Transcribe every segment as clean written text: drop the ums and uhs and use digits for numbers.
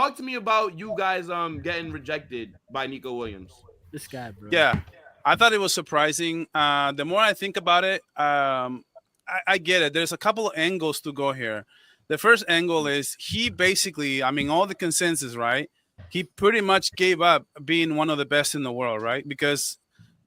talk to me about you guys getting rejected by Nico Williams. This guy, bro. Yeah, I thought it was surprising. The more I think about it, I get it. There's a couple of angles to go here. The first angle is he basically, I mean, all the consensus, right? He pretty much gave up being one of the best in the world, right? Because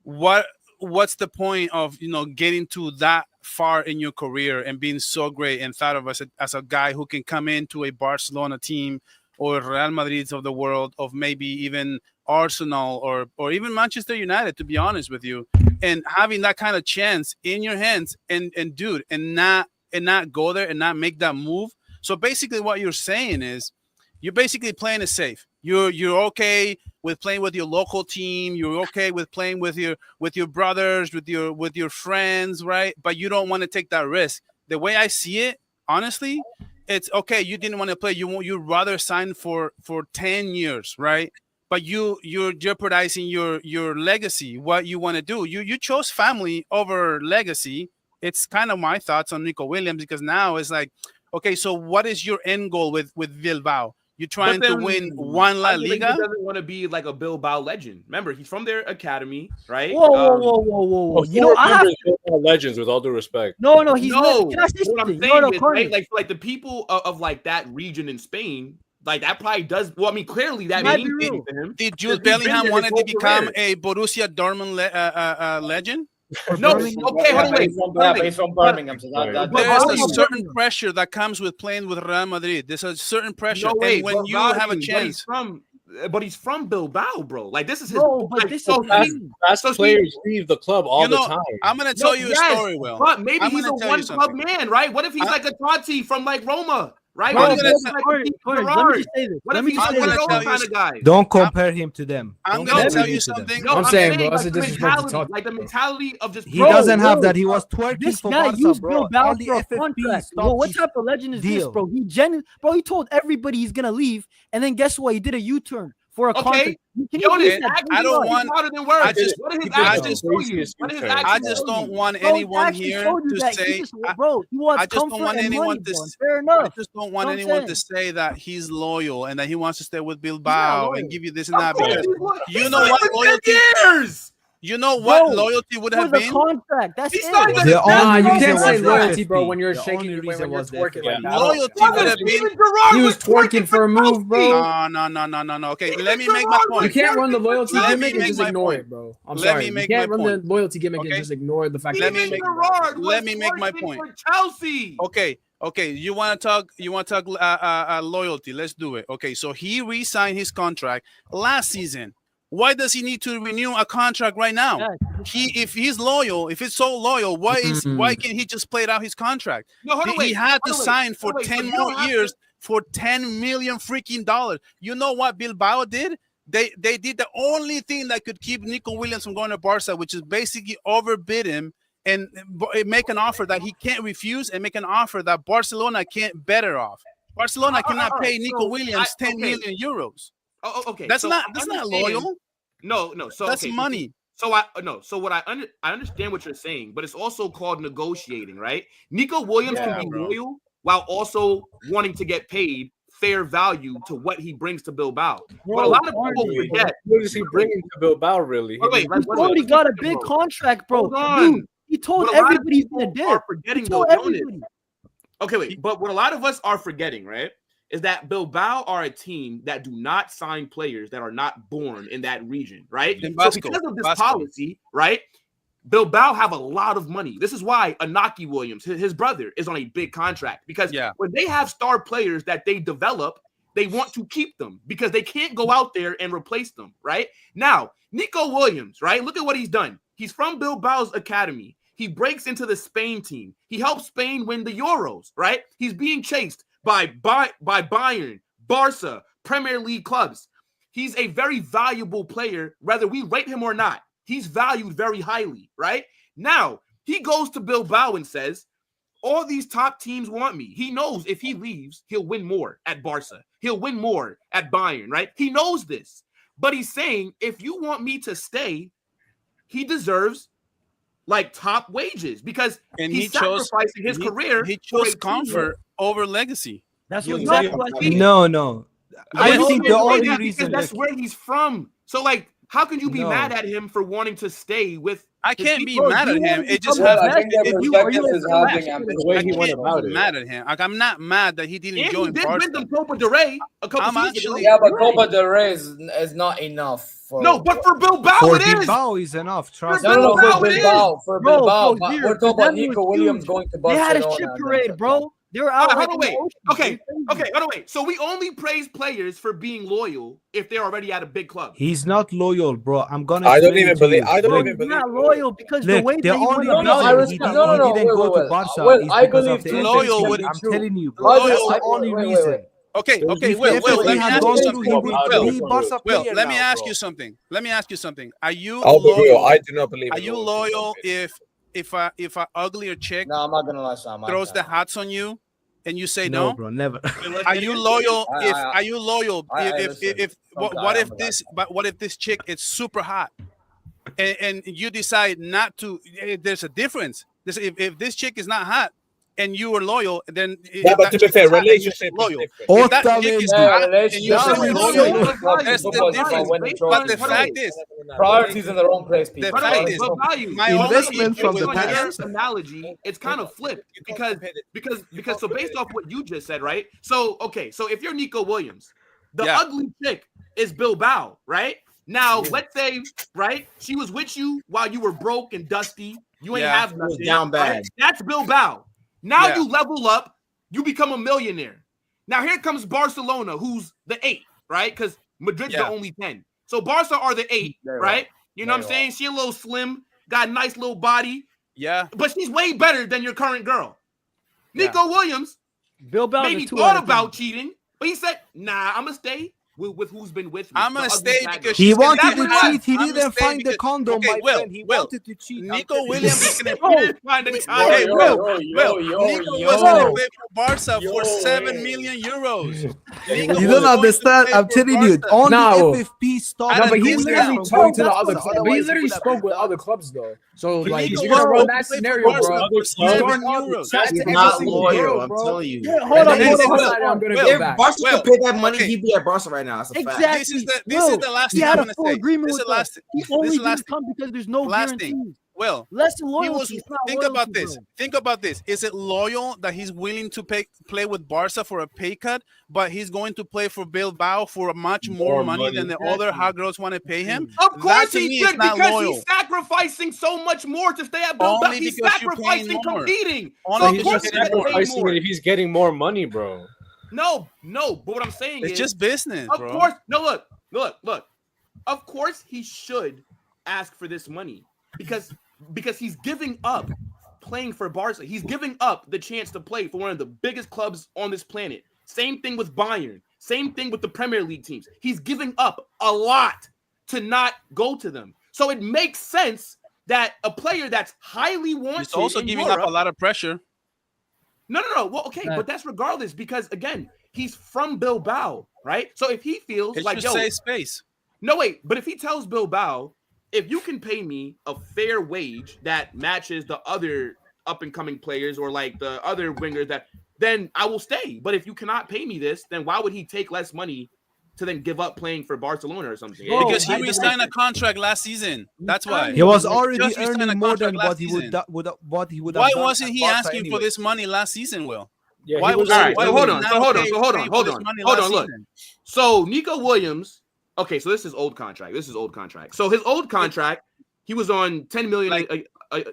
what's the point of getting to that far in your career and being so great and thought of as a guy who can come into a Barcelona team or Real Madrid of the world, of maybe even Arsenal or even Manchester United, to be honest with you, and having that kind of chance in your hands and dude, and not go there and not make that move. So basically what you're saying is you're basically playing it safe. You're okay with playing with your local team. You're okay with playing with your brothers, with your friends, right? But you don't want to take that risk. The way I see it, honestly, it's okay. You didn't want to play. You'd rather sign for 10 years, right? But you're jeopardizing your legacy. What you want to do? You chose family over legacy. It's kind of my thoughts on Nico Williams, because now it's like, okay, so what is your end goal with Bilbao? You're trying to win one La Liga? He doesn't want to be like a Bilbao legend. Remember, he's from their academy, right? Whoa. I have legends, with all due respect. No, he's no. Can I say What I'm something? saying is, right, like the people of like that region in Spain, like that probably does. Well, I mean, clearly that means to him. Did Jude Bellingham wanted to become a Borussia Dortmund legend? No, okay, hold on, He's from Birmingham, so there's a certain pressure that comes with playing with Real Madrid. There's a certain pressure, and when you have a chance, but he's from Bilbao, bro. Like this is his. Fast players leave the club all the time. I'm gonna tell you a story, Will. But maybe he's a one club man, right? What if he's like a Totti from like Roma? Right? Let me just say this. What if he's one of those kind of guys? Don't compare him to them. I'm going to tell you something. I'm saying, bro, like, the mentality of just. He doesn't have that. He was twerking this for guy Barca, used bro. Bilbao for a contract. Bro, what type of legend is this, bro? He told everybody he's gonna leave, and then guess what? He did a U-turn for a contract. I don't want. I just don't want anyone here to say. Bro, I just don't want anyone to. Fair enough. I just don't want anyone to say that he's loyal and that he wants to stay with Bilbao and give you this and that, because you know what loyalty. You know what loyalty would have been? Contract. That's it. You can't say loyalty, bro, when you're shaking, when you're twerking like that. Loyalty would have been. He was twerking for a move, bro. No. Okay, let me make my point. You can't run the loyalty gimmick and just ignore it, bro. I'm sorry. You can't run the loyalty gimmick and just ignore the fact that. Let me make my point. Chelsea. Okay. You want to talk? Loyalty? Let's do it. Okay. So he re-signed his contract last season. Why does he need to renew a contract right now? If he's loyal, if it's so loyal, why can't he just play out his contract? He had to sign for 10 more years for $10 million freaking dollars. You know what Bilbao did? They did the only thing that could keep Nico Williams from going to Barca, which is basically overbid him and make an offer that he can't refuse, and make an offer that Barcelona can't better off. Barcelona cannot pay Nico Williams 10 million euros. Okay. That's not loyal. No. So that's money. So I understand what you're saying, but it's also called negotiating, right? Nico Williams can be loyal while also wanting to get paid fair value to what he brings to Bilbao. But a lot of people forget. What is he bringing to Bilbao, really? He's already got a big contract, bro. Dude, he told everybody he's gonna do. Forgetting everybody. Okay, wait. But what a lot of us are forgetting, right, is that Bilbao are a team that do not sign players that are not born in that region, right? So because of this policy, right, Bilbao have a lot of money. This is why Inaki Williams, his brother, is on a big contract, because when they have star players that they develop, they want to keep them because they can't go out there and replace them, right? Now, Nico Williams, right, look at what he's done. He's from Bilbao's academy. He breaks into the Spain team. He helps Spain win the Euros, right? He's being chased by Bayern, Barca, Premier League clubs. He's a very valuable player, whether we rate him or not. He's valued very highly, right? Now, he goes to Bilbao and says, all these top teams want me. He knows if he leaves, he'll win more at Barca. He'll win more at Bayern, right? He knows this. But he's saying, if you want me to stay, he deserves like top wages, because he's sacrificing his career. He chose comfort over legacy. That's what exactly. No. I think the only reason that's where he's from. So like, how can you be mad at him for wanting to stay with? I can't be mad at him. It just I think their perspective is having the way he went about it. Mad at him. Like, I'm not mad that he didn't join Barca. He did win the Copa del Rey a couple seasons ago. Yeah, but Copa del Rey is not enough. No, but for Bilbao for it is. Bilbao is enough. Trust no, me. For Bilbao. We're talking about Nico Williams going to Barcelona. They had a shit parade, bro. They were out. Okay, hold on, wait. So we only praise players for being loyal if they're already at a big club. He's not loyal, bro. I'm gonna. I don't even believe. He's not loyal because the way the only he didn't go to Barca. I believe loyal. I'm telling you, bro. That's the only reason. Okay, Will, let me ask you something. Will, let me ask you something. Let me ask you something. Are you loyal? I do not believe. Are you loyal if a uglier chick I'm not gonna lie, Sam, throws the hats on you and you say no? Bro, never. Are you loyal if what if this chick is super hot and you decide not to? There's a difference. If this chick is not hot and you are loyal, then but to be fair, relationship loyal. If that chick is hot and you say loyal, that's the difference. But the fact is, priorities in the wrong place. The fact is, my investment from the past analogy, it's kind of flipped because so based off what you just said, right? So so if you're Nico Williams, the ugly chick is Bilbao, right? Now let's say, right, she was with you while you were broke and dusty. You ain't have nothing. Down bad. Right? That's Bilbao. Now you level up, you become a millionaire. Now here comes Barcelona, who's the 8, right? Because Madrid's the only 10. So Barca are the 8, right? You know what I'm saying? She a little slim, got a nice little body. Yeah. But she's way better than your current girl. Nico Williams maybe thought about cheating, but he said, nah, I'm going to stay with who's been with me. I'm going to stay because he wanted to cheat. He didn't find the condom, my friend. He wanted to cheat. Nico Williams is going to find the condom. Hey, Nico was going to play for Barca for 7 million euros. You don't understand. I'm telling you, only FFP stopped. No, but he literally talked to the other clubs. He literally spoke with other clubs, though. So, like, if you're going to run that scenario, bro, he's not loyal, I'm telling you. Hold on. I'm going to go back. If Barca could pay that money, he'd be at Barca right now. Exactly. This is the last thing I'm going to say. This is the last thing. He only didn't come because there's no guarantee. Well, less than loyalty. Think about this. Think about this. Is it loyal that he's willing to play with Barca for a pay cut, but he's going to play for Bilbao for much more money than the other hot girls want to pay him? Of course he should, because he's sacrificing so much more to stay at Bilbao. He's sacrificing competing. So he's just sacrificing it if he's getting more money, bro. No. But what I'm saying is it's just business, bro. Of course. No, look. Of course he should ask for this money because he's giving up playing for Barca. He's giving up the chance to play for one of the biggest clubs on this planet. Same thing with Bayern. Same thing with the Premier League teams. He's giving up a lot to not go to them. So it makes sense that a player that's highly wanted, he's also giving up a lot of pressure. No. Well, okay, but that's regardless because again, he's from Bilbao, right? So if he feels like save space. No, wait, but if he tells Bilbao, if you can pay me a fair wage that matches the other up-and-coming players or like the other wingers, then I will stay. But if you cannot pay me this, then why would he take less money to then give up playing for Barcelona or something? Because he re-signed a contract last season. That's why. He was already earning more than what he would have. Why wasn't he asking for this money last season, Will? Yeah, why was hold on. Look. So Nico Williams. Okay, so this is old contract. So his old contract, he was on 10 million,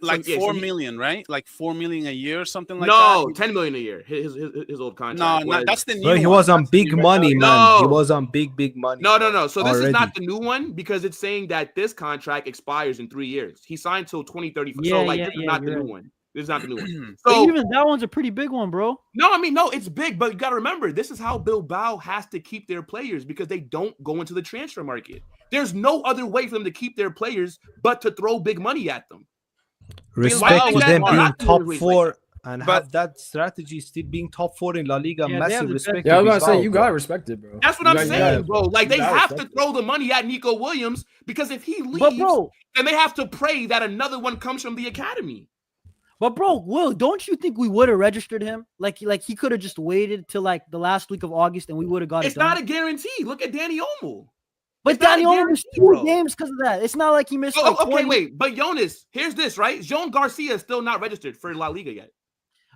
like 4 million, right? Like 4 million a year or something like that. No, 10 million a year. His old contract. No, that's the new one. He was on big money, man. He was on big money. No. So this is not the new one because it's saying that this contract expires in 3 years. He signed till 2035. So this is not the new one. This is not the new one. So even that one's a pretty big one, bro. No, it's big, but you got to remember, this is how Bilbao has to keep their players because they don't go into the transfer market. There's no other way for them to keep their players but to throw big money at them. Respect to them being top 4 and have that strategy still being top 4 in La Liga. Massive respect. Yeah, I was going to say, you got to respect it, bro. That's what I'm saying, bro. Like, they have to throw the money at Nico Williams because if he leaves, then they have to pray that another one comes from the academy. But bro, Will, don't you think we would have registered him? Like he could have just waited till like the last week of August and we would have got it done. It's not a guarantee. Look at Danny Olmo. But Danny Olmo missed 2 games because of that. It's not like he missed. Oh, okay, wait. But Jonas, here's this, right? Jean Garcia is still not registered for La Liga yet.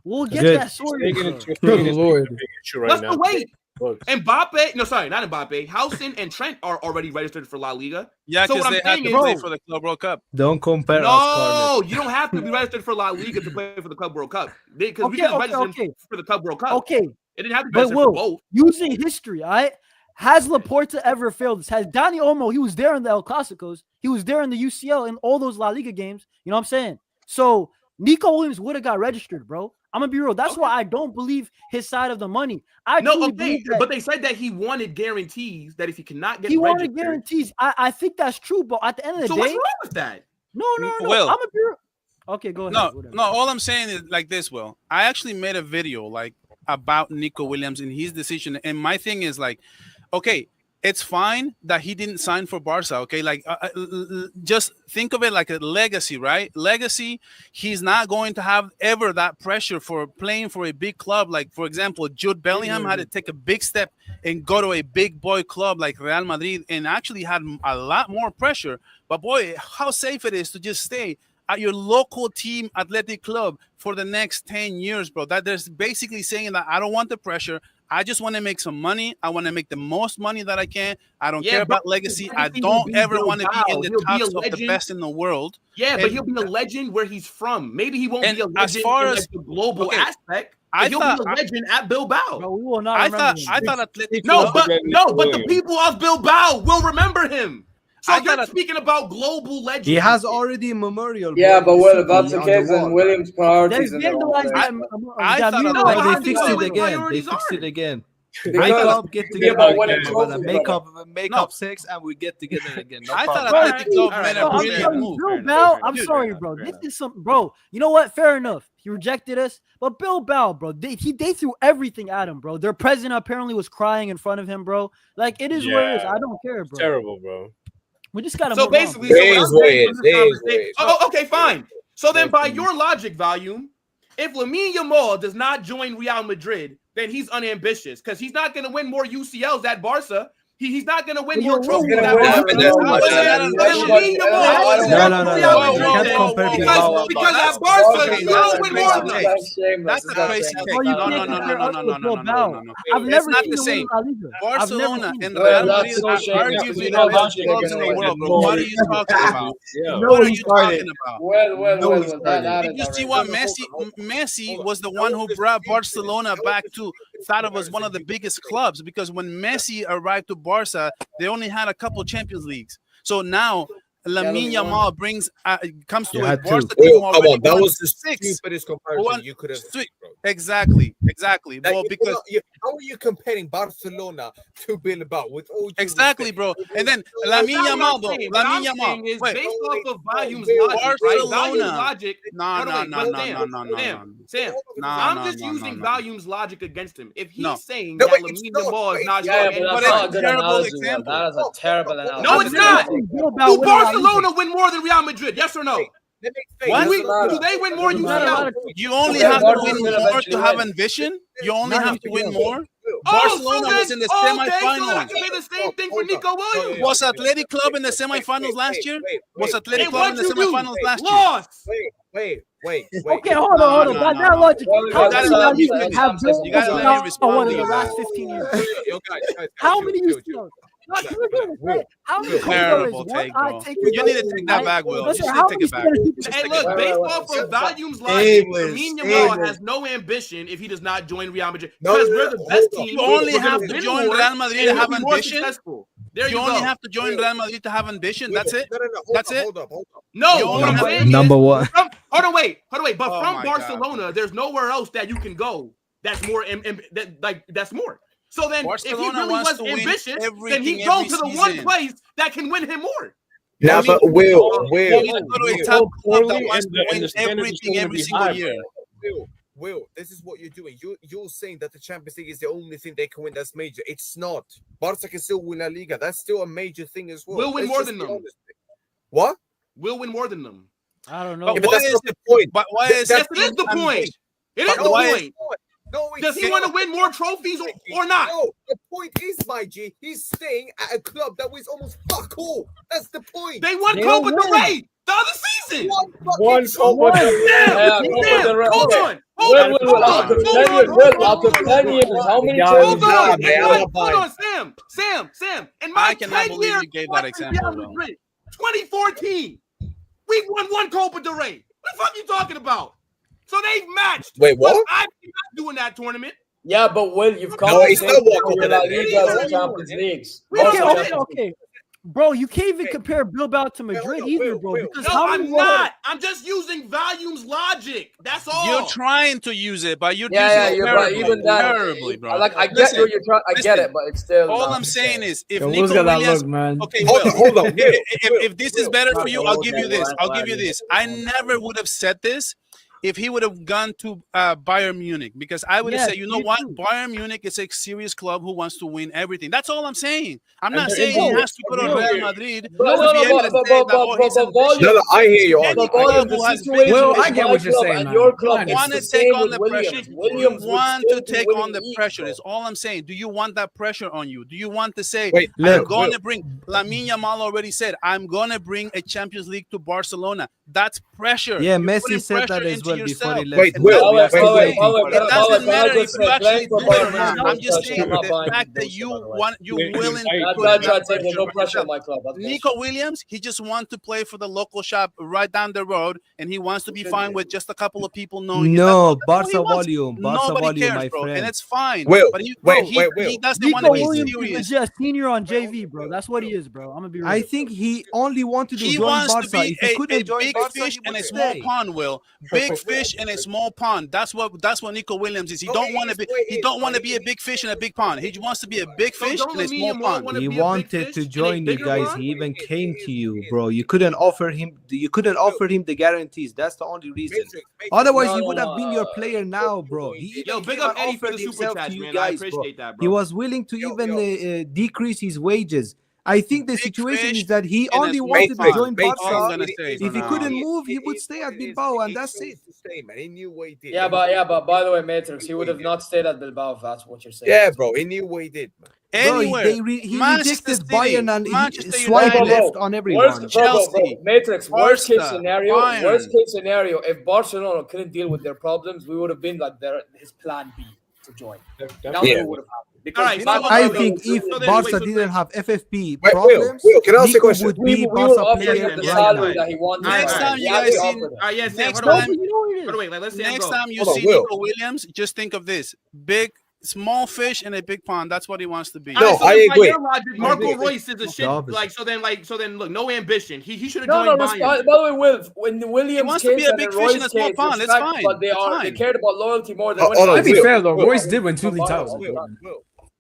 We'll get that sorted. Let's wait. Mbappe, no, sorry, not Mbappe. Housen and Trent are already registered for La Liga. Yeah, because they have to play for the Club World Cup. Don't compare. No, you don't have to be registered for La Liga to play for the Club World Cup. Because we just registered for the Club World Cup. Okay. It didn't have to be registered for both. Using history, all right? Has Laporta ever failed this? Has Dani Olmo, he was there in the El Clasicos. He was there in the UCL in all those La Liga games. You know what I'm saying? So Nico Williams would have got registered, bro. I'm going to be real. That's why I don't believe his side of the money. But they said that he wanted guarantees that if he cannot get registered. Wanted guarantees. I think that's true, but at the end of the day. So what's wrong with that? No. Will, I'm going to be real. Okay, go ahead. No, all I'm saying is like this, Will. I actually made a video like about Nico Williams and his decision. And my thing is like, okay, it's fine that he didn't sign for Barca, okay? Like, just think of it like a legacy, right? Legacy, he's not going to have ever that pressure for playing for a big club. Like, for example, Jude Bellingham had to take a big step and go to a big boy club like Real Madrid and actually had a lot more pressure. But, boy, how safe it is to just stay at your local team athletic club for the next 10 years, bro. That there's basically saying that I don't want the pressure. I just want to make some money. I want to make the most money that I can. I don't care about legacy. I don't ever want to be in the tops of the best in the world. Yeah, but he'll be a legend where he's from. Maybe he won't be a legend as far as the global aspect. But he'll be a legend at Bilbao. Bro, we will not I thought Athletic. But the people of Bilbao will remember him. So you're speaking about global legends. He has already a memorial. Yeah, but what about the kids and Williams' priorities? I thought they fixed it again. They fixed it again. Makeup, get together again. Makeup sex, and we get together again. I thought Athletic Club made a brilliant move. Bilbao, I'm sorry, bro. This is something, bro. You know what? Fair enough. He rejected us, but Bilbao, bro, they threw everything at him, bro. Their president apparently was crying in front of him, bro. Like, it is what it is. I don't care, bro. Terrible, bro. We just got to So basically, okay, fine. So then by your logic, Volume, if Lamine Yamal does not join Real Madrid, then he's unambitious because he's not going to win more UCLs at Barca. He's not going to win more trophies. No. Because at Barca, you don't win more than that. That's a crazy take. No. It's not the same. Barcelona and Real Madrid are arguably the best clubs in the world, bro. What are you talking about? What are you talking about? Did you see what Messi was the one who brought Barcelona back to thought it was one of the biggest clubs because when Messi arrived to Barca, they only had a couple Champions Leagues. So now Lamine Yamal comes to a Barca team. Come on, that was the stupidest comparison you could have. Exactly. Well, because how are you comparing Barcelona to Bilbao with all exactly, bro? And then Lamine Yamal, bro. Lamine Yamal is based off of Volume's logic. Sam, I'm just using Volume's logic against him. If he's saying that Lamine Yamal is not showing, but it's a terrible example. That is a terrible analogy. No, it's not. Do Barcelona win more than Real Madrid? Yes or no? What? Do they win more? You only have to win more to have ambition. You only have to win more. Barcelona was in the semifinals. So I can say the same thing for Nico Williams. Was Athletic Club in the semifinals last year? Was Athletic Club in the semifinals last year? Lost. Wait. Okay, hold on. By that logic, how many you gotta let me respond one of the last 15 years? How many UCLs? Terrible take, bro. You need to take that back, Will. You should take it back. Hey, look, based off of Volume's logic, Lamine Yamal has no ambition if he does not join Real Madrid. Because we're the best team. You only have to join Real Madrid to have ambition. You only have to join Real Madrid to have ambition. That's it. That's it. Hold up. No, what I'm saying number one. Hold on, wait. But from Barcelona, there's nowhere else that you can go. That's more. That's more. So then, Barcelona if he really was ambitious, then he'd go to the season. one place that can win him more. Now, but Will. You need to go to a top club that wants to win everything every single year. Will, this is what you're doing. You're saying that the Champions League is the only thing they can win that's major. It's not. Barca can still win La Liga. That's still a major thing as well. We'll win more than them. What? We'll win more than them. I don't know. Yeah, but that's not the point. But why is it is the point? It is the point. No, does he want to win more trophies or not? No, the point is, my G, he's staying at a club that was almost fuck all. That's the point. They won Copa del Rey the other season. One Copa del Rey. Hold on. After 10 years, how many times? Hold on, Sam. And my I cannot believe you gave that example. 2014, we won one Copa del Rey. What the fuck are you talking about? So they've matched. Wait, what? I'm not doing that tournament. Yeah, but Will, you've come to La Liga and Champions Leagues. Okay. Bro, you can't even compare Bilbao to Madrid either, bro. Because I'm not. I'm just using volumes logic. That's all. You're trying to use it, but you're using it terribly, bro. Like I get what you're trying. I get it, but it's still. All I'm saying is, if Nico Williams, okay, hold on. If this is better for you, I'll give you this. I'll give you this. I never would have said this if he would have gone to Bayern Munich, because I would have said, you know what, Bayern Munich is a serious club who wants to win everything. That's all I'm saying. I'm not saying he has to go to Real Madrid. I hear you. Well, I get what you're saying. Your club want to take on the pressure. You want to take on the pressure. Is all I'm saying. Do you want that pressure on you? Do you want to say, I'm going to bring, Lamine Yamal already said, I'm going to bring a Champions League to Barcelona. That's pressure. Yeah, Messi said that as well before he left. Wait. It doesn't matter if you actually do it or not. I'm just saying the fact that you're willing to no pressure on my club. Nico Williams, he just wants to play for the local shop right down the road, and he wants to be fine with just a couple of people knowing. No, Barca volume, nobody cares, my bro, friend. and it's fine. Wait. He doesn't want to be serious. He's just senior on JV, bro. That's what he is, bro. I'm gonna be real. I think he only wanted to join Barca. If he couldn't join big Barca, fish in a small pond. Will big fish in a small pond. That's what Nico Williams is. He don't want to be a big fish in a big pond. He wants to be a big fish in a small pond. He wanted to join you guys. He even came to you, bro. You couldn't offer him the guarantees. That's the only reason. Otherwise, he would have been your player now, bro. He big up Eddie for the super chat, man. I appreciate that, bro. He was willing to even decrease his wages. I think the situation is that he only wanted to join Barca. If he couldn't move, he would stay at Bilbao, and that's it. He knew what he did. Yeah, but by the way, Matrix, he would have not stayed at Bilbao if that's what you're saying. Yeah, bro, he knew what he did, man. Anywhere. He rejected Bayern and he swiped left on everyone. Chelsea. Matrix, worst case scenario, if Barcelona couldn't deal with their problems, we would have been like his plan B to join. That's what would have happened. I think if Barca didn't have FFP problems, can I ask a question? Would be Barca player next time you guys see, next time you see Nico Williams, just think of this: small fish in a big pond. That's what he wants to be. No, I agree. Marco Reus is a shit. So then, look, no ambition. He should have joined Bayern. By the way, when Williams wants to be a big fish in a small pond, it's fine. But they cared about loyalty more than. To be fair though, Royce did win 2 league titles.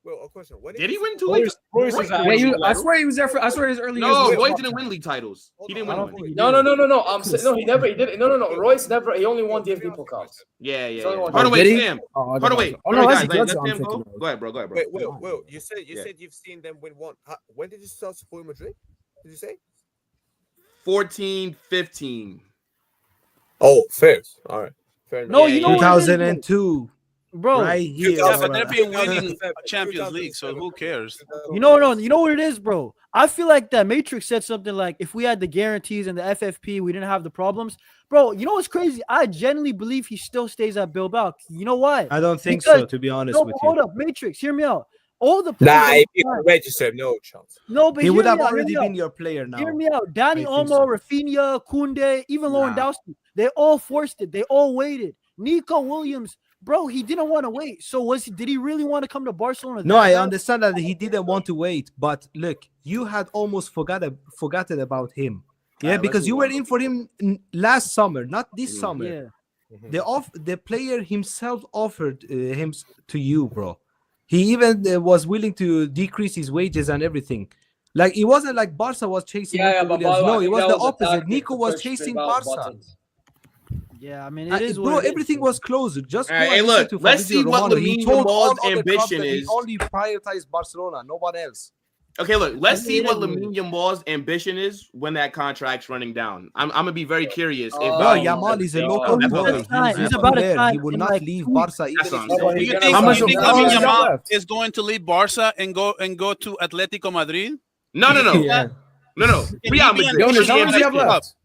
Well, a question. Did he win 2 leagues? I swear he was there I swear his early years. No, Royce didn't win league titles. He didn't win one. No, he never. He did. No. Royce never. He only won DFB Pokals. Yeah. Hardaway, Sam. Hardaway. Let Sam go. Go ahead, bro. Wait, Will. You said you've seen them win one. When did you start supporting Madrid? Did you say? 14, 15. Oh, fair. All right. Fair enough. No, you know 2002. Bro, right here. Yeah, but they're been winning Champions League, so who cares? You know what it is, bro. I feel like that Matrix said something like, if we had the guarantees and the FFP, we didn't have the problems. Bro, you know what's crazy? I genuinely believe he still stays at Bilbao. You know why? I don't think so, to be honest with you. Hold up, Matrix, hear me out. All the if he registered, no chance. No, but he would have already been your player now. Hear me out. Dani Olmo, Rafinha, Koundé, even Lewandowski, they all forced it. They all waited. Nico Williams, bro, he didn't want to wait. So did he really want to come to Barcelona? No, I understand that he didn't want to wait. But look, you had almost forgotten about him. Yeah, because you were in for him last summer, not this summer. Yeah. The player himself offered him to you, bro. He even was willing to decrease his wages and everything. Like, it wasn't like Barca was chasing Nico Williams. No, it was the opposite. Nico was chasing Barca. Yeah, I mean, it is bro. Everything was closed. Just hey, look. Let's see what Lamine Yamal's ambition is. He only prioritized Barcelona, no one else. Okay, look, let's see what Lamine Yamal's ambition is when that contract's running down. I'm gonna be very curious. Yamal is a local boy. He's about to He will not leave Barca. Do you think Lamine Yamal is going to leave Barca and go to Atletico Madrid? No. No. Real Madrid.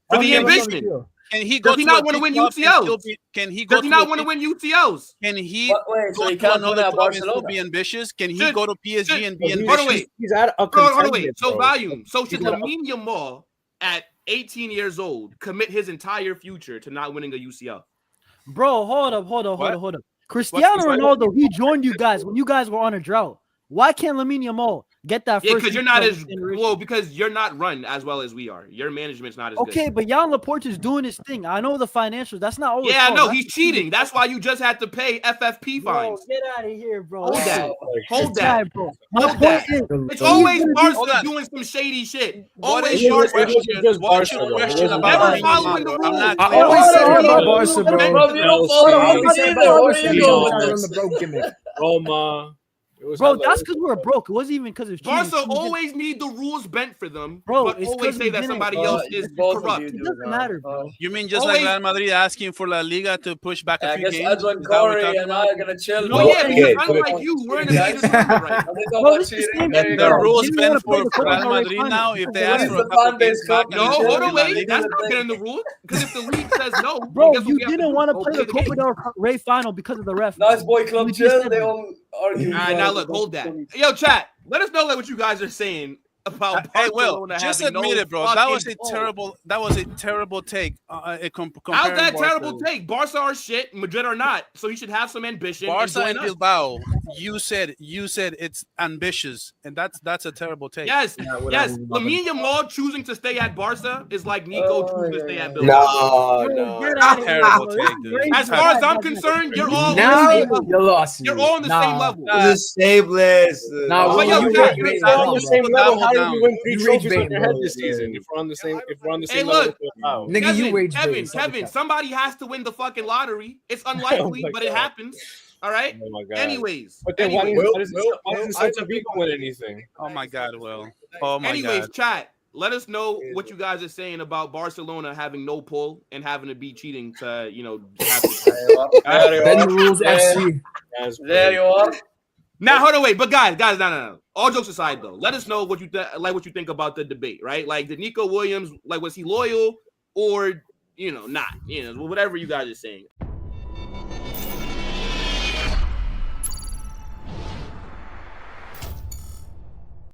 For the ambition. Can he go? Does he not want to win UCLs? Can he go? Does he not want to win UCLs? Can he go to another club and still be ambitious? Can he go to PSG and be ambitious? He's at a hold on, wait. So volume. So should Lamine Yamal at 18 years old commit his entire future to not winning a UCL? Bro, hold up. Cristiano Ronaldo, he joined you guys when you guys were on a drought. Why can't Lamine Yamal get that first? Because you're not as well, because you're not run as well as we are. Your management's not as good. Okay, but Jan Laporte is doing his thing. I know the financials. That's not all. Yeah, no, he's cheating. That's why you just had to pay FFP fines. Get out of here, bro. Hold that, bro. It's always Barca doing some shady shit. Always Barca. Never following the rules. I always say about Barca, bro. Roma. Bro, that's because we're broke. It wasn't even because of cheating. Barca always need the rules bent for them, bro, but always say that somebody else is corrupt. It doesn't matter, bro. You mean just like Real Madrid asking for La Liga to push back a few games? Edwin Corey and I are gonna chill. No, yeah, because unlike you, we're in the biggest right now. The rules bent for Real Madrid now. If they ask for a couple games back, no, hold on, wait. That's not getting the rules. Because if the league says no, bro, you didn't want to play the Copa del Rey final because of the ref. Nice boy club chill. They all argue. All right, now look, hold that. Yo, chat. Let us know what you guys are saying about Barcelona. Just admit it, bro. That was a terrible take. How's that terrible take? Barca are shit, Madrid are not. So you should have some ambition. Barca and Bilbao. You said it's ambitious, and that's a terrible take. Yes. Lamine Yamal choosing to stay at Barca is like Nico choosing to stay at Bilbao. No. Terrible take, dude. As far as I'm concerned, you're all you lost. You're all on the same level. This is stateless. You're on the same level. How did you win 3 trophies on your head this season? If we're on the same, level. Nigga, you rage. Kevin, somebody has to win the fucking lottery. It's unlikely, but it happens. All right. Oh my God. Anyways, but then why doesn't Celta Vigo win anything? Oh my God, Will. Oh my God. Anyways, chat. Let us know what you guys are saying about Barcelona having no pull and having to be cheating to, have the rules FC. There you are. Now, hold on, wait. But guys, no. All jokes aside, though, let us know what you think about the debate, right? Like, did Nico Williams, was he loyal or, not? Whatever you guys are saying.